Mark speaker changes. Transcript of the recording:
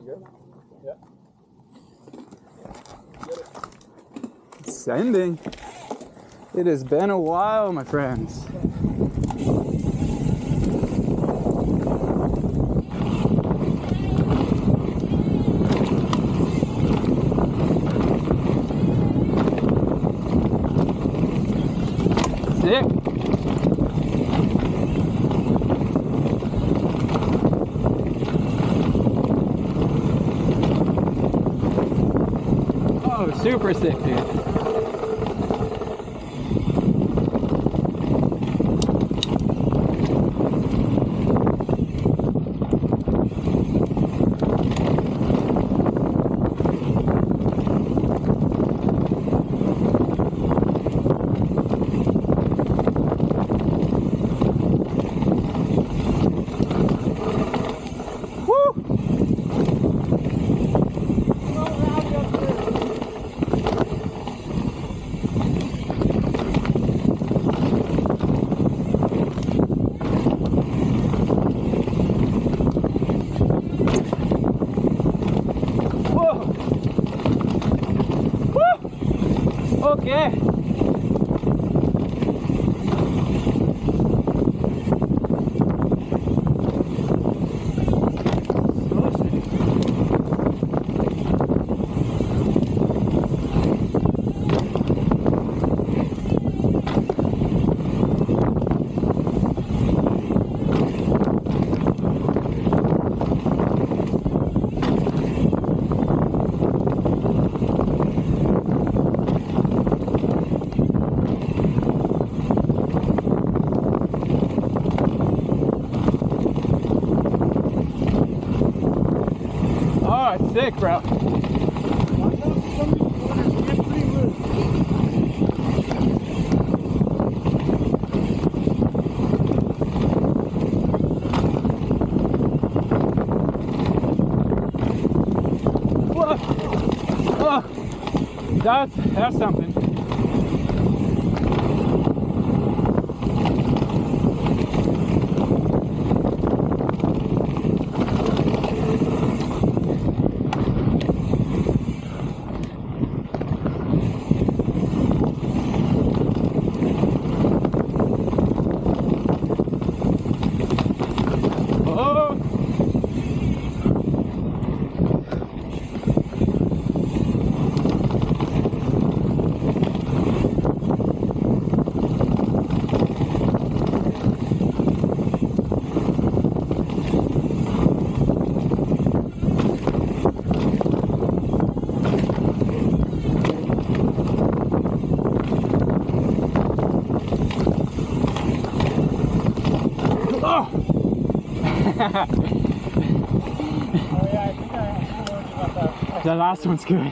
Speaker 1: good? Yeah. Get it.
Speaker 2: Sending. It has been a while, my friends. Sick. Oh, super sick, dude. Okay. Oh, it's sick, bro. Whoa. Oh, that's something. Oh!
Speaker 1: Oh yeah, I think I warned you about that.
Speaker 2: The last one's good.